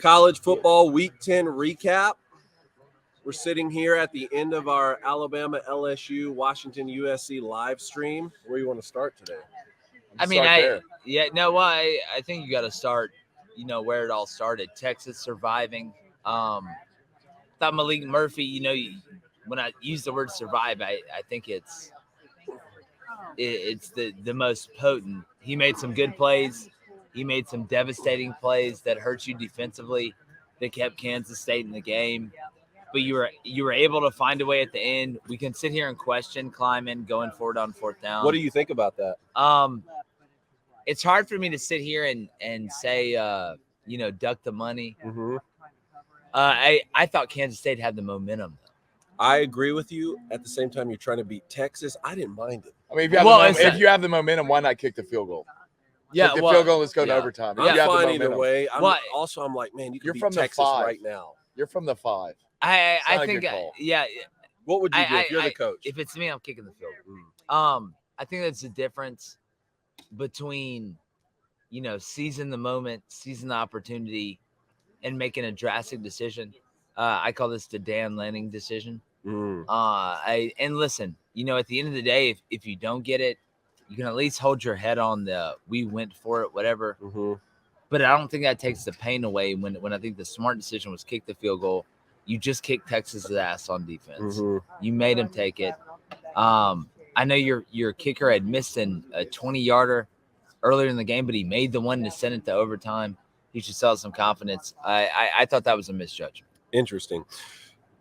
College football week 10 recap. We're sitting here at the end of our Alabama, LSU, Washington, USC live stream. Where do you want to start today? I think you got to start, where it all started. Texas surviving. Thought Malik Murphy, when I use the word survive, I think it's the most potent. He made some good plays. He made some devastating plays that hurt you defensively, that kept Kansas State in the game. But you were able to find a way at the end. We can sit here and question Kleiman going forward on fourth down. What do you think about that? It's hard for me to sit here and say, duck the money. Mm-hmm. I thought Kansas State had the momentum. I agree with you. At the same time, you're trying to beat Texas. I didn't mind it. I mean, if you have the momentum, why not kick the field goal? Yeah, the field goal. Let's go to overtime. I'm fine either way. I'm like, man, you can beat Texas right now. You're from the 5. I think, What would you do if you're the coach? If it's me, I'm kicking the field goal. I think that's the difference between, seizing the moment, seizing the opportunity, and making a drastic decision. I call this the Dan Lanning decision. And listen, at the end of the day, if you don't get it, you can at least hold your head on the we went for it, whatever. Mm-hmm. But I don't think that takes the pain away when I think the smart decision was kick the field goal. You just kicked Texas's ass on defense. Mm-hmm. You made him take it. I know your kicker had missed a 20-yarder earlier in the game, but he made the one to send it to overtime. He should sell some confidence. I thought that was a misjudgment. Interesting.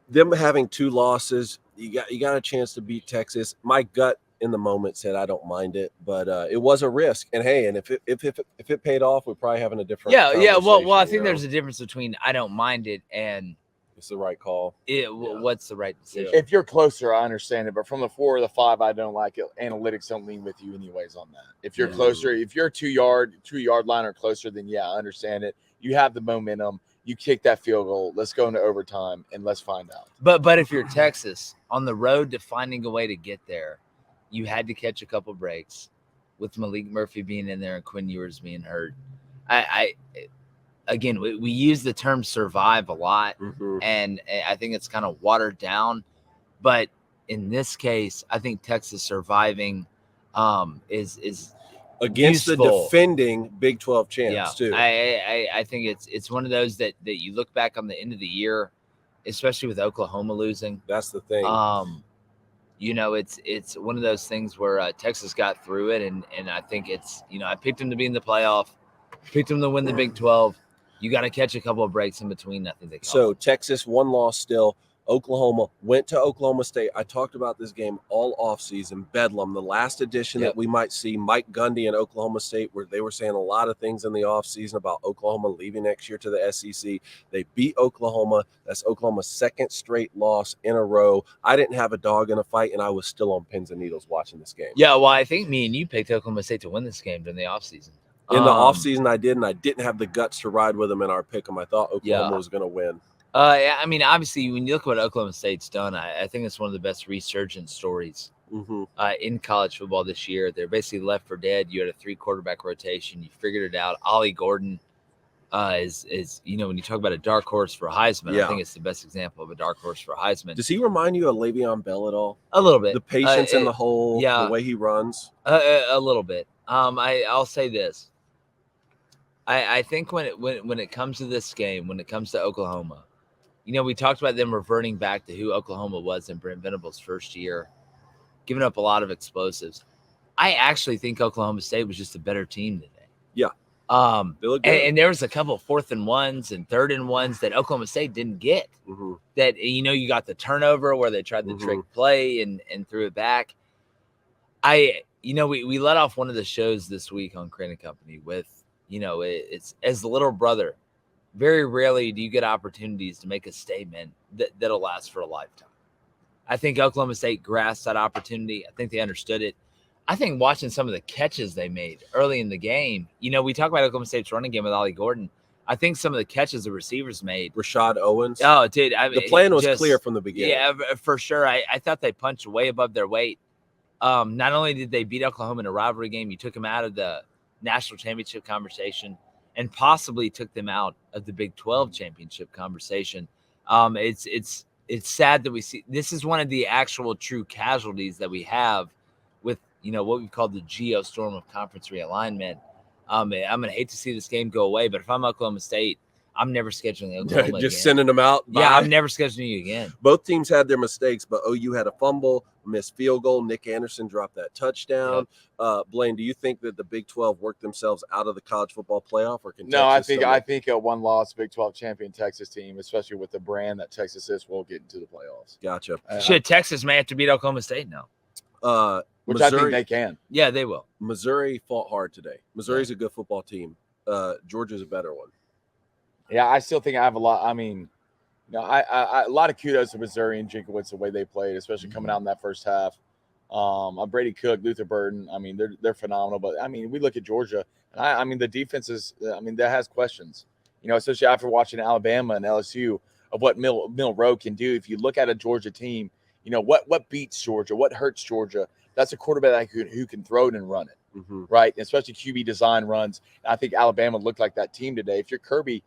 Them having 2 losses, you got a chance to beat Texas. My gut in the moment said I don't mind it, but it was a risk. And hey, and if it paid off, we're probably having a different Well, I think there's a difference between I don't mind it and it's the right call. What's the right decision? If you're closer, I understand it, but from the 4 or the 5, I don't like it. Analytics don't lean with you anyways on that. If you're closer, if you're 2-yard line or closer, then I understand it. You have the momentum. You kick that field goal. Let's go into overtime and let's find out. But if you're Texas on the road to finding a way to get there, you had to catch a couple breaks with Malik Murphy being in there and Quinn Ewers being hurt. Again, we use the term survive a lot, and I think it's kind of watered down. But in this case, I think Texas surviving is against useful. The defending Big 12 champs too. I think it's one of those that you look back on the end of the year, especially with Oklahoma losing. That's the thing. It's one of those things where Texas got through it, and I think it's I picked them to be in the playoff, picked them to win the Big 12. You got to catch a couple of breaks in between. I think so. Texas 1 loss still. Oklahoma went to Oklahoma State. I talked about this game all offseason. Bedlam, the last edition that we might see. Mike Gundy and Oklahoma State, where they were saying a lot of things in the offseason about Oklahoma leaving next year to the SEC. They beat Oklahoma. That's Oklahoma's 2nd straight loss in a row. I didn't have a dog in a fight, and I was still on pins and needles watching this game. Yeah, well, I think me and you picked Oklahoma State to win this game during the offseason. In the offseason, I did, and I didn't have the guts to ride with them in our pick 'em. I thought Oklahoma was going to win. I mean, obviously, when you look at what Oklahoma State's done, I think it's one of the best resurgence stories in college football this year. They're basically left for dead. You had a 3-quarterback rotation. You figured it out. Ollie Gordon is when you talk about a dark horse for Heisman, I think it's the best example of a dark horse for Heisman. Does he remind you of Le'Veon Bell at all? A little bit. The patience in the hole, the way he runs. A little bit. I'll say this. I think when it comes to this game, when it comes to Oklahoma, we talked about them reverting back to who Oklahoma was in Brent Venables' first year, giving up a lot of explosives. I actually think Oklahoma State was just a better team today. Yeah. They look good. And there was a couple of 4th and 1s and 3rd and 1s that Oklahoma State didn't get. That, you got the turnover where they tried the trick play and threw it back. We let off one of the shows this week on Crane & Company with, it's as the little brother. Very rarely do you get opportunities to make a statement that'll last for a lifetime. I think Oklahoma State grasped that opportunity. I think they understood it. I think watching some of the catches they made early in the game, we talk about Oklahoma State's running game with Ollie Gordon. I think some of the catches the receivers made. Rashad Owens. Oh, dude. The plan was clear from the beginning. Yeah, for sure. I thought they punched way above their weight. Not only did they beat Oklahoma in a rivalry game, you took them out of the national championship conversation. and possibly took them out of the Big 12 championship conversation. It's sad that we see this is one of the actual true casualties that we have with, what we call the geostorm of conference realignment. I'm going to hate to see this game go away, but if I'm Oklahoma State, I'm never scheduling Oklahoma Just again. sending them out. Yeah, I'm never scheduling you again. Both teams had their mistakes, but OU had a fumble, missed field goal. Nick Anderson dropped that touchdown. Yep. Blaine, do you think that the Big 12 worked themselves out of the college football playoff, or can No, Texas I think a one-loss Big 12 champion Texas team, especially with the brand that Texas is, will get into the playoffs. Gotcha. Texas may have to beat Oklahoma State now. Which Missouri, I think they can. Yeah, they will. Missouri fought hard today. Missouri's a good football team. Georgia's a better one. Yeah, I still think I have a lot. I mean, a lot of kudos to Missouri and Jinkowitz the way they played, especially coming out in that first half. Brady Cook, Luther Burden, I mean, they're phenomenal. But I mean, we look at Georgia, and I mean, the defense is, that has questions. Especially after watching Alabama and LSU of what Milroe can do. If you look at a Georgia team, what beats Georgia, what hurts Georgia. That's a quarterback who can throw it and run it, right? And especially QB design runs. I think Alabama looked like that team today. If you're Kirby,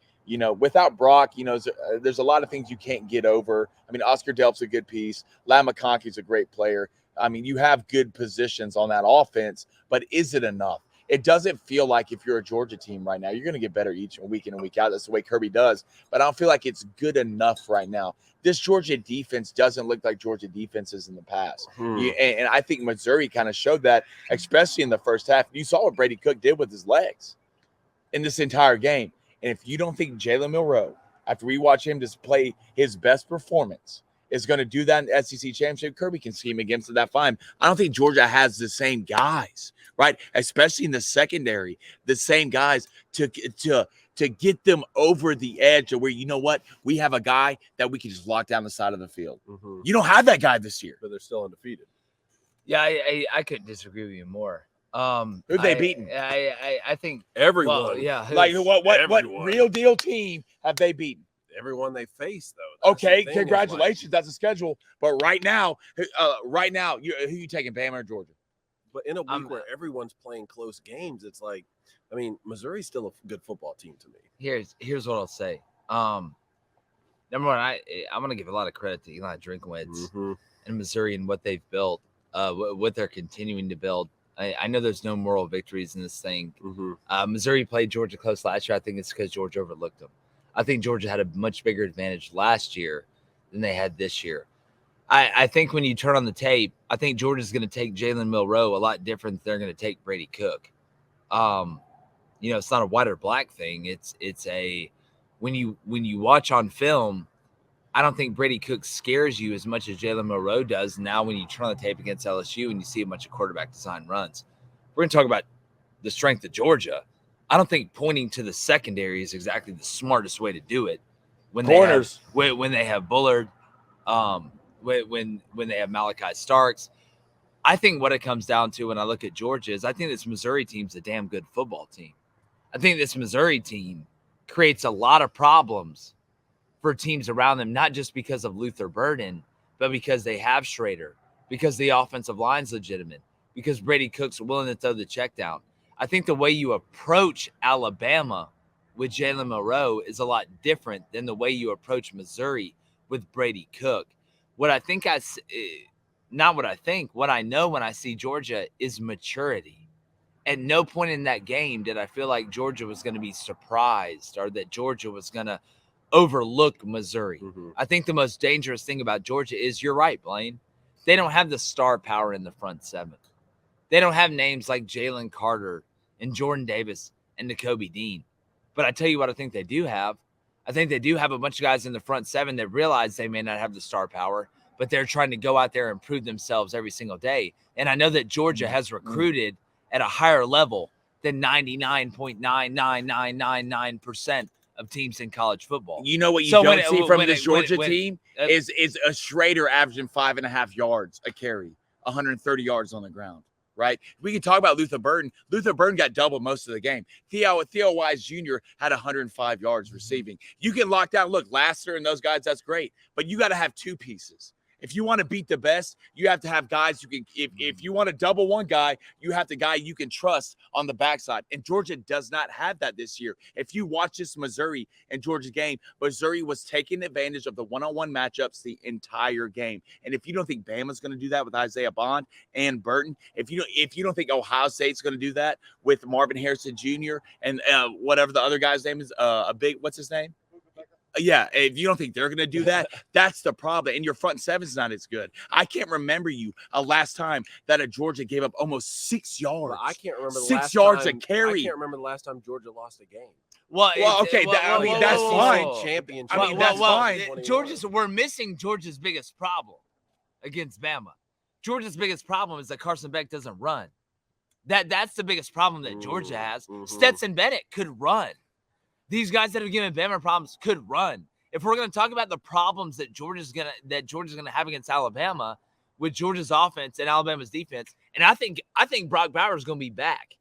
without Brock, there's a lot of things you can't get over. I mean, Oscar Delp's a good piece. Lam McConkey's a great player. I mean, you have good positions on that offense, but is it enough? It doesn't feel like if you're a Georgia team right now, you're going to get better each week in and week out. That's the way Kirby does. But I don't feel like it's good enough right now. This Georgia defense doesn't look like Georgia defenses in the past. And I think Missouri kind of showed that, especially in the first half. You saw what Brady Cook did with his legs in this entire game. And if you don't think Jalen Milroe, after we watch him just play his best performance, is going to do that in the SEC championship, Kirby can scheme against that fine. I don't think Georgia has the same guys, right? Especially in the secondary, the same guys to get them over the edge to where, we have a guy that we can just lock down the side of the field. You don't have that guy this year. But they're still undefeated. Yeah, I couldn't disagree with you more. Who've they beaten? I think everyone. Well, yeah. Like what real deal team have they beaten? Everyone they face, though. Okay, congratulations. That's a schedule. But right now, who you taking, Bama or Georgia? But in a week where everyone's playing close games, it's like, I mean, Missouri's still a good football team to me. Here's what I'll say. Number one, I'm going to give a lot of credit to Eli Drinkowitz and Missouri and what they've built, what they're continuing to build. I know there's no moral victories in this thing. Missouri played Georgia close last year. I think it's because Georgia overlooked them. I think Georgia had a much bigger advantage last year than they had this year. I think when you turn on the tape, I think Georgia's going to take Jalen Milroe a lot different than they're going to take Brady Cook. It's not a white or black thing. It's a when you watch on film, I don't think Brady Cook scares you as much as Jalen Milroe does now when you turn on the tape against LSU and you see a bunch of quarterback design runs. We're going to talk about the strength of Georgia. I don't think pointing to the secondary is exactly the smartest way to do it. When Corners. When they have Bullard, when they have Malachi Starks. I think what it comes down to when I look at Georgia is I think this Missouri team's a damn good football team. I think this Missouri team creates a lot of problems for teams around them, not just because of Luther Burden, but because they have Schrader, because the offensive line's legitimate, because Brady Cook's willing to throw the check down. I think the way you approach Alabama with Jalen Milroe is a lot different than the way you approach Missouri with Brady Cook. What I know when I see Georgia is maturity. At no point in that game did I feel like Georgia was going to be surprised or that Georgia was going to overlook Missouri. I think the most dangerous thing about Georgia is, you're right, Blaine, they don't have the star power in the front seven. They don't have names like Jalen Carter and Jordan Davis and Nakobe Dean. But I tell you what I think they do have. I think they do have a bunch of guys in the front seven that realize they may not have the star power, but they're trying to go out there and prove themselves every single day. And I know that Georgia has recruited at a higher level than 99.99999% of teams in college football. You know what you don't see from this Georgia team is a Schrader averaging 5.5 yards a carry, 130 yards on the ground, right? We can talk about Luther Burden. Luther Burden got double most of the game. Theo Wise Jr. had 105 yards receiving. You can lock down, look, Lassiter and those guys, that's great. But you got to have two pieces. If you want to beat the best, you have to have guys you can. If you want to double one guy, you have the guy you can trust on the backside. And Georgia does not have that this year. If you watch this Missouri and Georgia game, Missouri was taking advantage of the one-on-one matchups the entire game. And if you don't think Bama's going to do that with Isaiah Bond and Burton, if you don't think Ohio State's going to do that with Marvin Harrison Jr. and whatever the other guy's name is, what's his name? Yeah, if you don't think they're going to do that, that's the problem. And your front seven's not as good. I can't remember last time that a Georgia gave up almost 6 yards. Well, I can't remember the 6 last yards time, a carry. I can't remember the last time Georgia lost a game. Well, okay, that's fine. Championship. I mean, that's fine. We're missing Georgia's biggest problem against Bama. Georgia's biggest problem is that Carson Beck doesn't run. That's the biggest problem that Georgia has. Stetson Bennett could run. These guys that have given Bama problems could run. If we're going to talk about the problems that Georgia's gonna have against Alabama with Georgia's offense and Alabama's defense, and I think Brock Bowers is going to be back,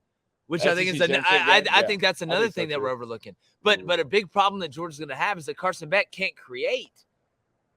which I think is I think that's another thing that we're overlooking. But a big problem that Georgia's going to have is that Carson Beck can't create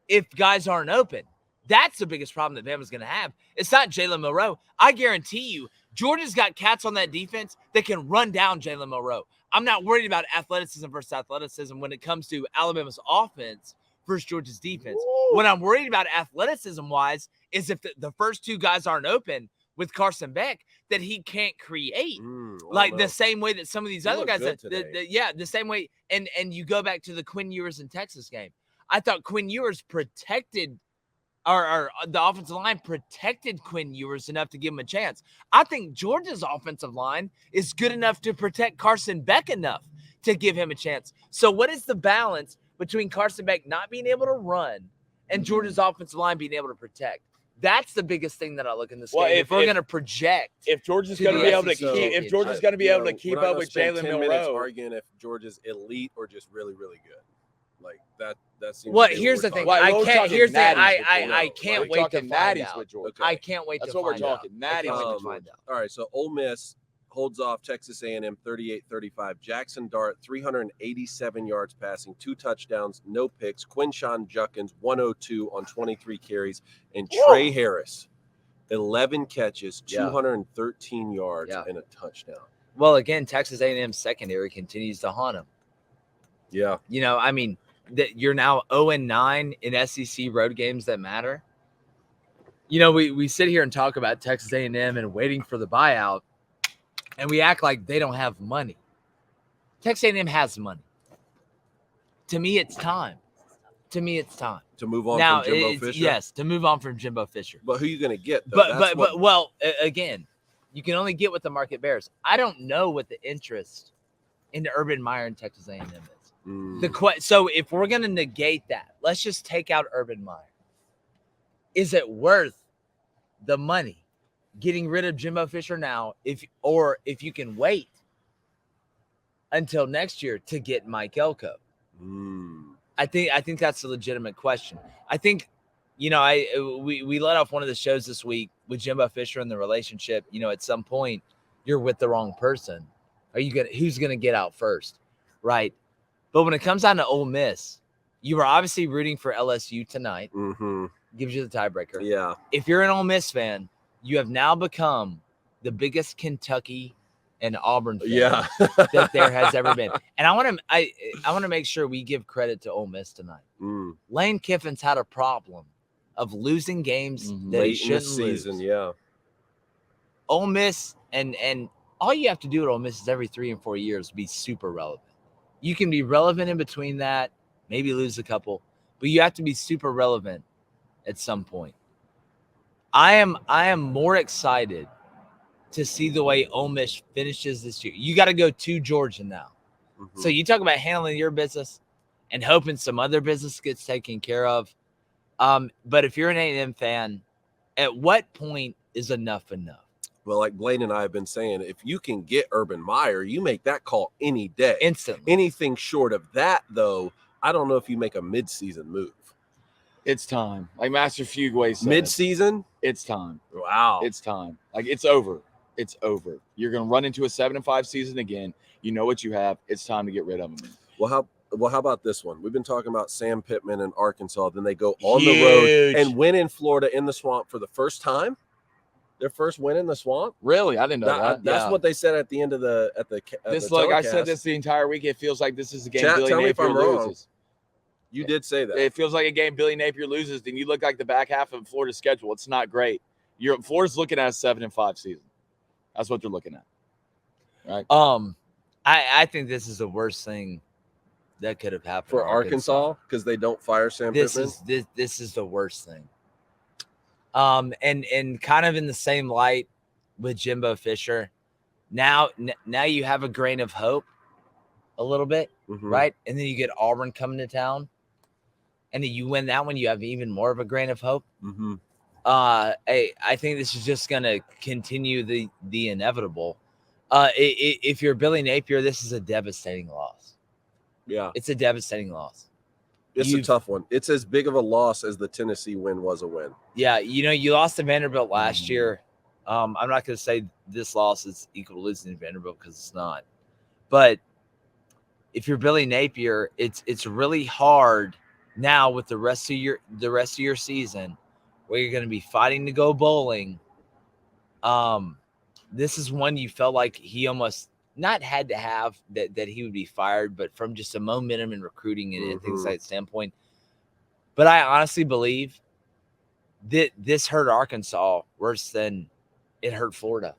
if guys aren't open. That's the biggest problem that Bama's going to have. It's not Jalen Milroe. I guarantee you, Georgia's got cats on that defense that can run down Jalen Milroe. I'm not worried about athleticism versus athleticism when it comes to Alabama's offense versus Georgia's defense. Woo. What I'm worried about athleticism-wise is if the first two guys aren't open with Carson Beck, that he can't create. The same way that some of these other guys, the same way. And you go back to the Quinn Ewers in Texas game. I thought Quinn Ewers protected or the offensive line protected Quinn Ewers enough to give him a chance. I think Georgia's offensive line is good enough to protect Carson Beck enough to give him a chance. So what is the balance between Carson Beck not being able to run and Georgia's offensive line being able to protect? That's the biggest thing that I look in this game. If we're going to project, if Georgia's going to be able to keep up with Jalen Milroe, arguing if Georgia's elite or just really, really good. Like that seems. Well, here's the thing. I can't wait to find out. I can't wait to find out. That's what we're talking. Natty to find out. All right, so Ole Miss holds off Texas A&M 38-35. Jackson Dart 387 yards passing, 2 touchdowns, no picks. Quinshawn Judkins 102 on 23 carries, and Trey Harris 11 catches, 213 yards, and a touchdown. Well, again, Texas A&M secondary continues to haunt him. Yeah, I mean. That you're now 0-9 in SEC road games that matter. We sit here and talk about Texas A&M and waiting for the buyout, and we act like they don't have money. Texas A&M has money. To me, it's time. To move on from Jimbo Fisher. Yes, to move on from Jimbo Fisher. But who are you going to get? Though? Again, you can only get what the market bears. I don't know what the interest in Urban Meyer and Texas A&M is. So if we're going to negate that, let's just take out Urban Meyer. Is it worth the money getting rid of Jimbo Fisher now if you can wait until next year to get Mike Elko? I think that's a legitimate question. I think we let off one of the shows this week with Jimbo Fisher and the relationship. At some point you're with the wrong person. Who's going to get out first? Right. But when it comes down to Ole Miss, you were obviously rooting for LSU tonight. Gives you the tiebreaker. Yeah. If you're an Ole Miss fan, you have now become the biggest Kentucky and Auburn fan that there has ever been. And I want to make sure we give credit to Ole Miss tonight. Lane Kiffin's had a problem of losing games that he shouldn't lose. Ole Miss and all you have to do at Ole Miss is every 3 and 4 years be super relevant. You can be relevant in between that, maybe lose a couple, but you have to be super relevant at some point. I am more excited to see the way Ole Miss finishes this year. You got to go to Georgia now. So you talk about handling your business and hoping some other business gets taken care of. But if you're an A&M fan, at what point is enough enough? Well, like Blaine and I have been saying, if you can get Urban Meyer, you make that call any day. Instantly. Anything short of that, though, I don't know if you make a midseason move. It's time. Like Master Fugway said. Midseason? It's time. Wow. It's time. Like, it's over. It's over. You're going to run into a 7-5 season again. You know what you have. It's time to get rid of him. Well, Well, how about this one? We've been talking about Sam Pittman and Arkansas. Then they go on the road and win in Florida in the Swamp for the first time. Their first win in the Swamp. Really, I didn't know that. That's what they said at the end of the I said this the entire week. It feels like this is a game Billy tell me if Napier I'm wrong. loses. You did say that. It feels like a game Billy Napier loses. Then you look like the back half of Florida's schedule. It's not great. Florida's looking at a 7-5 season. That's what they're looking at. Right. I think this is the worst thing that could have happened for Arkansas because they don't fire Sam Pittman. This is the worst thing. And kind of in the same light with Jimbo Fisher. Now you have a grain of hope a little bit, right? And then you get Auburn coming to town. And then you win that one, you have even more of a grain of hope. I think this is just going to continue the inevitable. If you're Billy Napier, this is a devastating loss. Yeah. It's a devastating loss. It's a tough one. It's as big of a loss as the Tennessee win was a win. Yeah, you lost to Vanderbilt last year. I'm not going to say this loss is equal to losing to Vanderbilt because it's not. But if you're Billy Napier, it's really hard now with the rest of your season where you're going to be fighting to go bowling. This is one you felt like he almost not had to have that he would be fired, but from just a momentum in recruiting and things like that standpoint. But I honestly believe that this hurt Arkansas worse than it hurt Florida.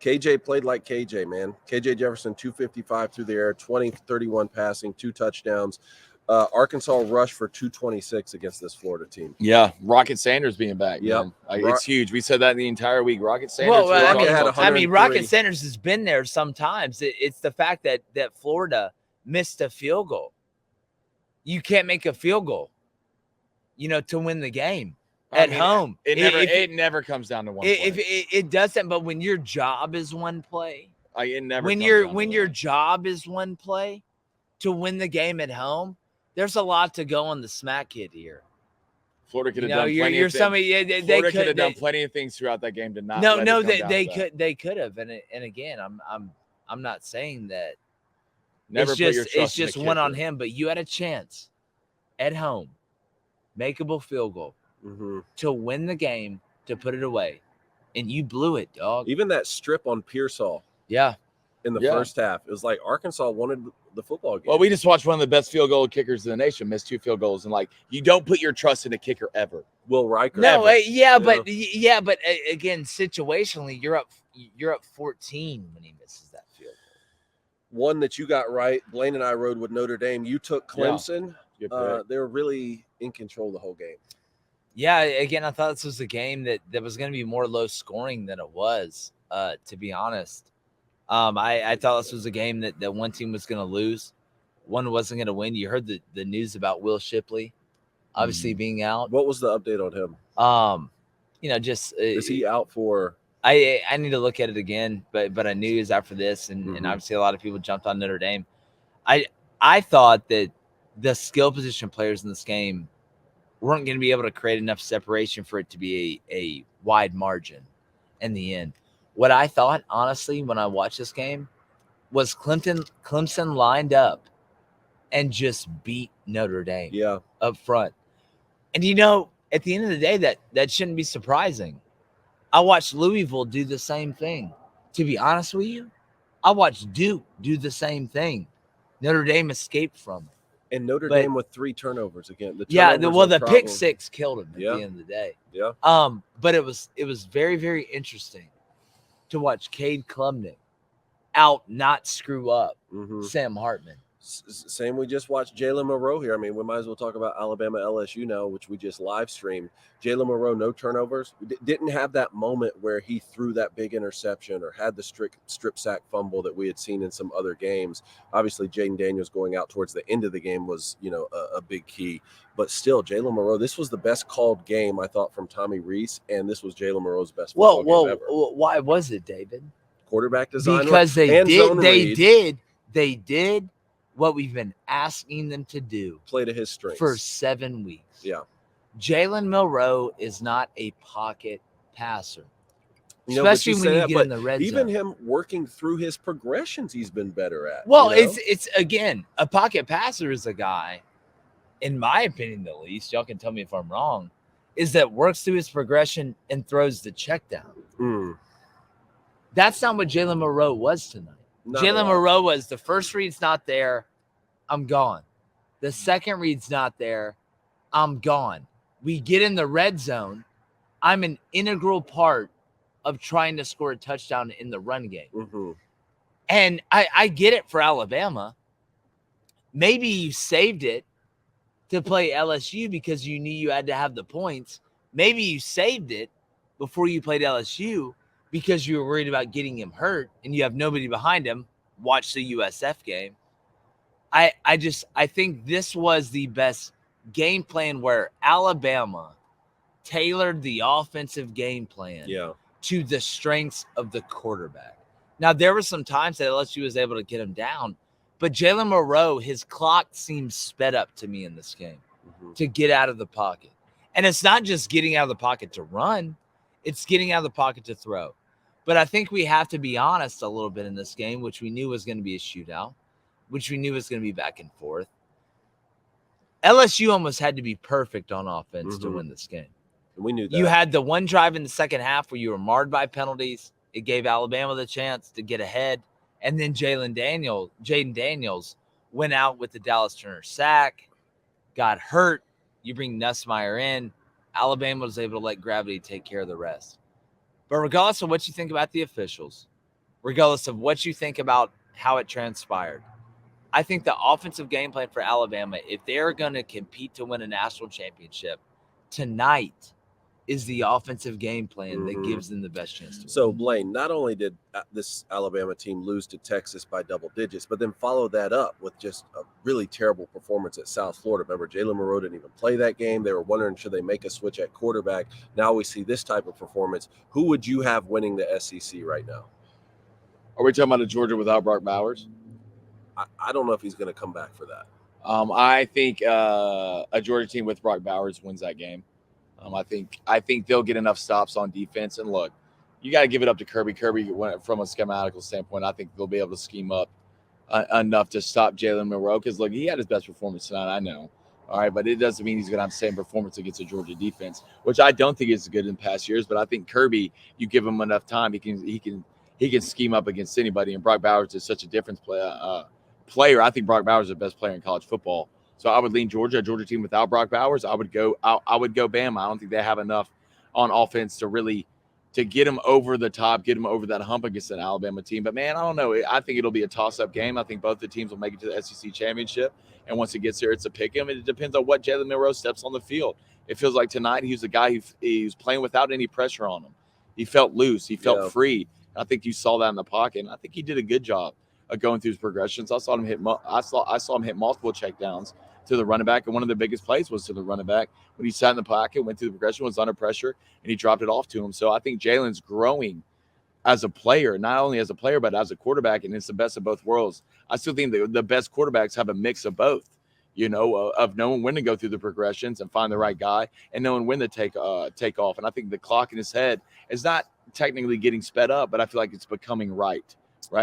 KJ played like KJ, man. KJ Jefferson, 255 through the air, 20-31 passing, 2 touchdowns. Arkansas rushed for 226 against this Florida team. Yeah, Rocket Sanders being back. Yep. It's huge. We said that the entire week. Rocket Sanders. Well, Rocket Sanders has been there sometimes. It's the fact that Florida missed a field goal. You can't make a field goal, to win the game at home. It never comes down to one play. If it doesn't, but when your job is one play, when your job is one play to win the game at home, there's a lot to go on the smack kid here. Florida could have done plenty of things. Florida could have done plenty of things throughout that game to not. They could have, and again, I'm not saying that. It's just one on him, but you had a chance at home, makeable field goal to win the game, to put it away, and you blew it, dog. Even that strip on Pearsall. Yeah. In the first half, it was like Arkansas wanted the football game. Well, we just watched one of the best field goal kickers in the nation miss 2 field goals, and you don't put your trust in a kicker ever. Will Riker? No, but again, situationally, you're up 14 when he misses that field goal. One that you got right. Blaine and I rode with Notre Dame. You took Clemson. Yeah. They were really in control the whole game. Yeah, again, I thought this was a game that was going to be more low scoring than it was. To be honest. I thought this was a game that one team was going to lose. One wasn't going to win. You heard the news about Will Shipley obviously being out. What was the update on him? Is he out for? I need to look at it again, but I knew he was out for this, and obviously a lot of people jumped on Notre Dame. I thought that the skill position players in this game weren't going to be able to create enough separation for it to be a wide margin in the end. What I thought, honestly, when I watched this game was Clemson lined up and just beat Notre Dame up front. And, at the end of the day, that shouldn't be surprising. I watched Louisville do the same thing. To be honest with you, I watched Duke do the same thing. Notre Dame escaped from it. And Notre Dame with 3 turnovers again. The pick 6 killed him at the end of the day. Yeah. But it was very, very interesting to watch Cade Klubnik not screw up Sam Hartman. Same, we just watched Jalen Monroe here. I mean, we might as well talk about Alabama LSU now, which we just live streamed. Jalen Monroe, no turnovers. Didn't have that moment where he threw that big interception or had the strip sack fumble that we had seen in some other games. Obviously, Jaden Daniels going out towards the end of the game was, a big key. But still, Jalen Monroe, this was the best called game, I thought, from Tommy Rees, and this was Jalen Monroe's best football game ever. Why was it, David? Quarterback design. Because they did what we've been asking them to do. Play to his strengths. For 7 weeks. Yeah. Jalen Monroe is not a pocket passer. Especially but when say you that, get but in the red even zone. him working through his progressions, he's been better at. Well, you know? it's again, a pocket passer is a guy, in my opinion at least, y'all can tell me if I'm wrong, is that works through his progression and throws the check down. That's not what Jalen Moreau was tonight. Jalen Moreau was the first read's not there, I'm gone. The second read's not there, I'm gone. We get in the red zone, I'm an integral part of trying to score a touchdown in the run game. Mm-hmm. And I get it for Alabama. Maybe you saved it to play LSU because you knew you had to have the points. Maybe you saved it before you played LSU because you were worried about getting him hurt and you have nobody behind him. Watch the USF game. I think this was the best game plan where Alabama tailored the offensive game plan to the strengths of the quarterback. Now, there were some times that LSU was able to get him down, but Jalen Moreau, his clock seems sped up to me in this game to get out of the pocket. And it's not just getting out of the pocket to run, it's getting out of the pocket to throw. But I think we have to be honest a little bit in this game, which we knew was going to be a shootout, which we knew was going to be back and forth. LSU almost had to be perfect on offense to win this game. We knew that. You had the one drive in the second half where you were marred by penalties. It gave Alabama the chance to get ahead. And then Jaden Daniels went out with the Dallas Turner sack, got hurt. You bring Nussmeier in. Alabama was able to let gravity take care of the rest. But regardless of what you think about the officials, regardless of what you think about how it transpired, I think the offensive game plan for Alabama, if they're going to compete to win a national championship, tonight is the offensive game plan that gives them the best chance to win. So, Blaine, not only did this Alabama team lose to Texas by double digits, but then follow that up with just a really terrible performance at South Florida. Remember, Jalen Moreau didn't even play that game. They were wondering, should they make a switch at quarterback? Now we see this type of performance. Who would you have winning the SEC right now? Are we talking about a Georgia without Brock Bowers? I don't know if he's going to come back for that. I think a Georgia team with Brock Bowers wins that game. I think they'll get enough stops on defense. And look, you got to give it up to Kirby. Kirby, from a schematical standpoint, I think they'll be able to scheme up enough to stop Jalen Moreau. Because, look, he had his best performance tonight, I know. All right, but it doesn't mean he's going to have the same performance against a Georgia defense, which I don't think is good in past years. But I think Kirby, you give him enough time, he can scheme up against anybody. And Brock Bowers is such a difference player. I think Brock Bowers is the best player in college football. So I would lean Georgia, a Georgia team without Brock Bowers. I would go Bama. I don't think they have enough on offense to get them over the top, get them over that hump against an Alabama team. But, man, I don't know. I think it'll be a toss-up game. I think both the teams will make it to the SEC championship. And once it gets there, it's a pick 'em. It depends on what Jalen Moreau steps on the field. It feels like tonight he was a guy he was playing without any pressure on him. He felt loose. He felt free. I think you saw that in the pocket. And I think he did a good job of going through his progressions. I saw him hit multiple checkdowns to the running back, and one of the biggest plays was to the running back when he sat in the pocket, went through the progression, was under pressure, and he dropped it off to him. So I think Jalen's growing as a player, not only as a player but as a quarterback, and it's the best of both worlds. I still think the best quarterbacks have a mix of both, of knowing when to go through the progressions and find the right guy, and knowing when to take off. And I think the clock in his head is not technically getting sped up, but I feel like it's becoming right.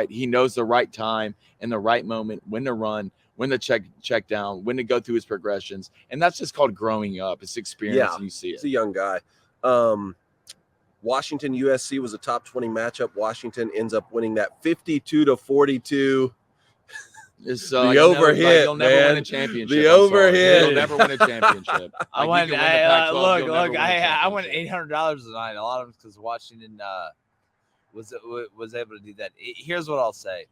He knows the right time and the right moment, when to run, when to check down, when to go through his progressions. And that's just called growing up. It's experience, and you see it. He's a young guy. Washington USC was a top 20 matchup. Washington ends up winning that 52-42. The overhit, you'll never win a championship. The overhit. You'll never win a championship. I won $800 tonight. A lot of them because Washington was able to do that. Here's what I'll say: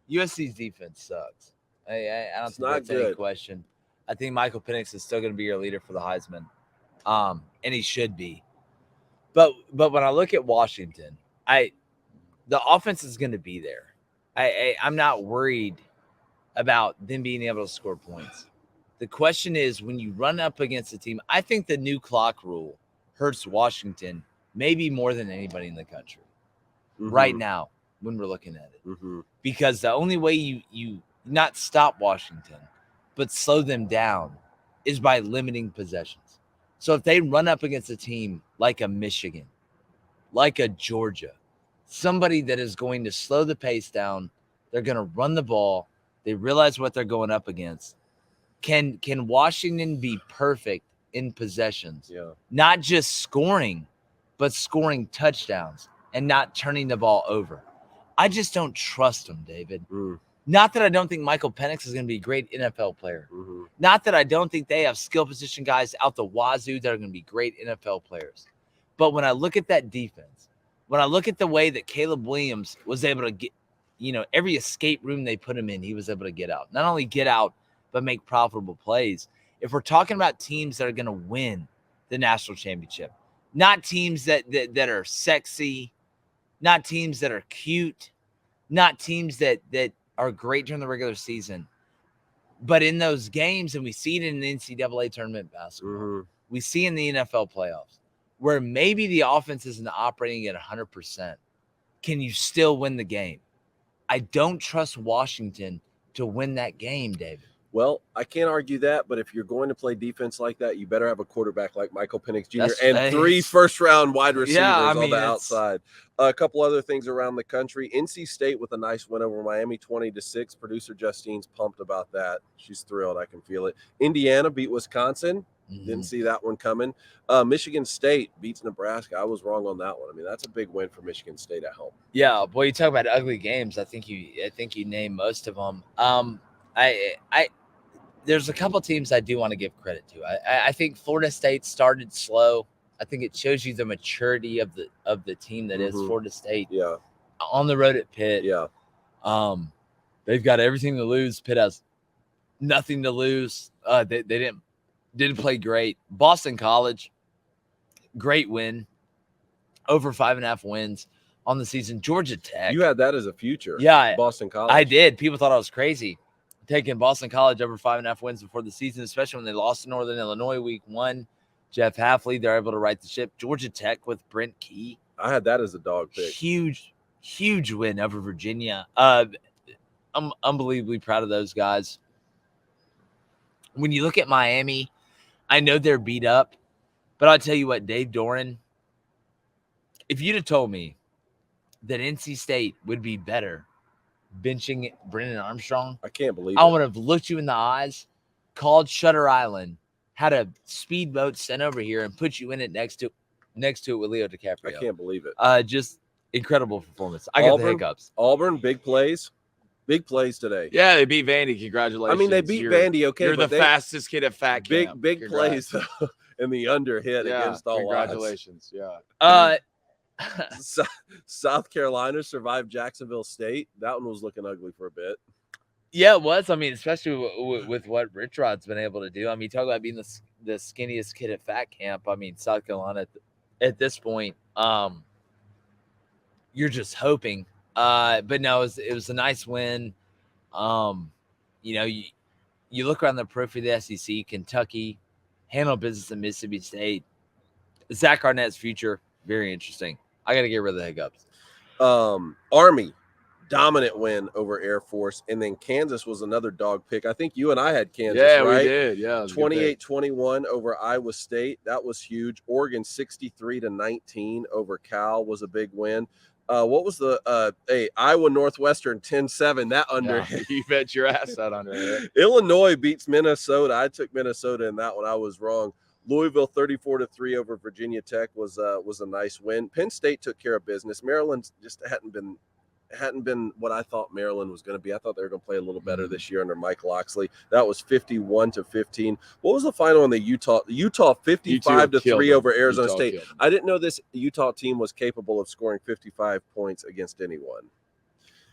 USC's defense sucks. I don't think that's any question. I think Michael Penix is still going to be your leader for the Heisman, and he should be. But when I look at Washington, the offense is going to be there. I'm not worried about them being able to score points. The question is when you run up against a team. I think the new clock rule hurts Washington maybe more than anybody in the country right now when we're looking at it, because the only way you not stop Washington, but slow them down is by limiting possessions. So if they run up against a team like a Michigan like a Georgia, somebody that is going to slow the pace down. They're going to run the ball. They realize what they're going up against. Can Washington be perfect in possessions? Yeah. Not just scoring, but scoring touchdowns and not turning the ball over. I just don't trust them, David. Not that I don't think Michael Penix is going to be a great NFL player. Not that I don't think they have skill position guys out the wazoo that are going to be great NFL players. But when I look at that defense, when I look at the way that Caleb Williams was able to get, every escape room they put him in, he was able to get out. Not only get out, but make profitable plays. If we're talking about teams that are going to win the national championship, not teams that are sexy, not teams that are cute, not teams that are great during the regular season, but in those games, and we see it in the NCAA tournament basketball, we see in the NFL playoffs, where maybe the offense isn't operating at 100%. Can you still win the game? I don't trust Washington to win that game, David. Well, I can't argue that, but if you're going to play defense like that, you better have a quarterback like Michael Penix Jr. and 3 first-round wide receivers on the outside. A couple other things around the country. NC State with a nice win over Miami, 20-6. Producer Justine's pumped about that. She's thrilled. I can feel it. Indiana beat Wisconsin. Didn't see that one coming. Michigan State beats Nebraska. I was wrong on that one. I mean, that's a big win for Michigan State at home. Yeah, boy, you talk about ugly games. I think you named most of them. There's a couple teams I do want to give credit to. I think Florida State started slow. I think it shows you the maturity of the team that is Florida State. Yeah. On the road at Pitt. Yeah. They've got everything to lose. Pitt has nothing to lose. They didn't play great. Boston College, great win. Over 5.5 wins on the season. Georgia Tech. You had that as a future. Yeah. Boston College. I did. People thought I was crazy taking Boston College over 5.5 wins before the season, especially when they lost to Northern Illinois week 1. Jeff Hafley, they're able to right the ship. Georgia Tech with Brent Key. I had that as a dog pick. Huge win over Virginia. I'm unbelievably proud of those guys. When you look at Miami, I know they're beat up, but I'll tell you what, Dave Doran, if you'd have told me that NC State would be better benching Brennan Armstrong, I can't believe I it. would have looked you in the eyes, called Shutter Island, had a speedboat sent over here, and put you in it next to it with Leo DiCaprio. I can't believe it. Just incredible performance. I got the hiccups. Auburn, big plays. Big plays today. Yeah, they beat Vandy. Congratulations. I mean, they beat Vandy. Okay, you're the fastest kid at Fat Camp. Big plays though, and the under hit against all congratulations. odds. South Carolina survived Jacksonville State. That one was looking ugly for a bit. Yeah, it was. I mean, especially with what Rich Rod's been able to do. I mean, talk about being the skinniest kid at Fat Camp. I mean, South Carolina at this point, you're just hoping. But no, it was a nice win. You look around the periphery of the SEC, Kentucky handled business in Mississippi State. Zach Arnett's future, very interesting. I got to get rid of the hiccups. Army, dominant win over Air Force. And then Kansas was another dog pick. I think you and I had Kansas, right? Yeah, we did. Yeah, 28-21 over Iowa State. That was huge. Oregon 63-19 over Cal was a big win. What was the Iowa Northwestern 10-7? That under. Yeah, you bet your ass that under. Illinois beats Minnesota. I took Minnesota in that one. I was wrong. Louisville 34-3 over Virginia Tech was a nice win. Penn State took care of business. Maryland just hadn't been what I thought Maryland was going to be. I thought they were going to play a little better this year under Mike Locksley. That was 51-15. What was the final in the Utah 55-3 over Arizona State? I didn't know this Utah team was capable of scoring 55 points against anyone.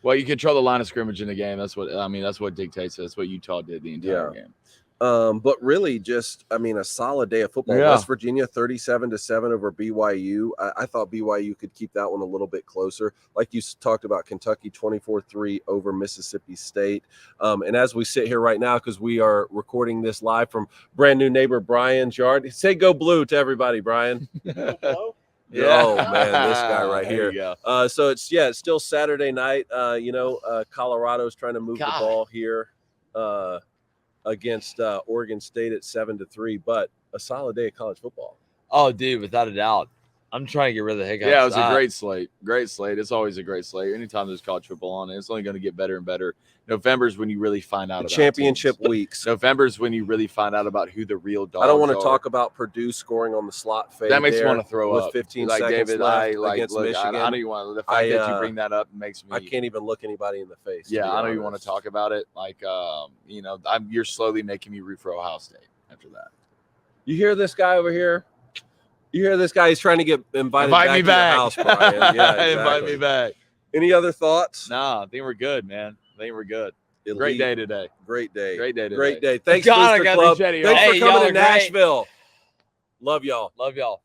Well, you control the line of scrimmage in the game. That's what dictates it. That's what Utah did the entire game. But really just, a solid day of football. Yeah. West Virginia 37-7 over BYU. I thought BYU could keep that one a little bit closer. Like you talked about, Kentucky 24-3 over Mississippi State. And as we sit here right now, because we are recording this live from brand new neighbor Brian's yard, say go blue to everybody, Brian. Yeah. Oh man, this guy right here. There you go. So it's still Saturday night. Colorado's trying to move the ball here. Against Oregon State at 7-3, but a solid day of college football. Oh, dude, without a doubt. I'm trying to get rid of the hiccups. Yeah, it was a great slate. Great slate. It's always a great slate. Anytime there's college football on, it's only going to get better and better. November's when you really find out The about championship teams. weeks. November's when you really find out about who the real dogs are. I don't want to talk about Purdue scoring on the slot fade. That makes me there want to throw with up. 15 like seconds David, left look, against Michigan. I don't even want the fact that you bring that up makes me. I can't even look anybody in the face. Yeah, I don't even want to talk about it. Like, you're slowly making me root for Ohio State after that. You hear this guy over here? You hear this guy? He's trying to get invited back to the house, Brian. Yeah, exactly. Invite me back. Any other thoughts? No, I think we're good, man. I think we're good. Elite. Great day today. Great day. Great day today. Great day. Thanks, God, I Booster got Club. the Jetty Thanks on. for Hey, coming y'all to are great. Nashville. Love y'all. Love y'all.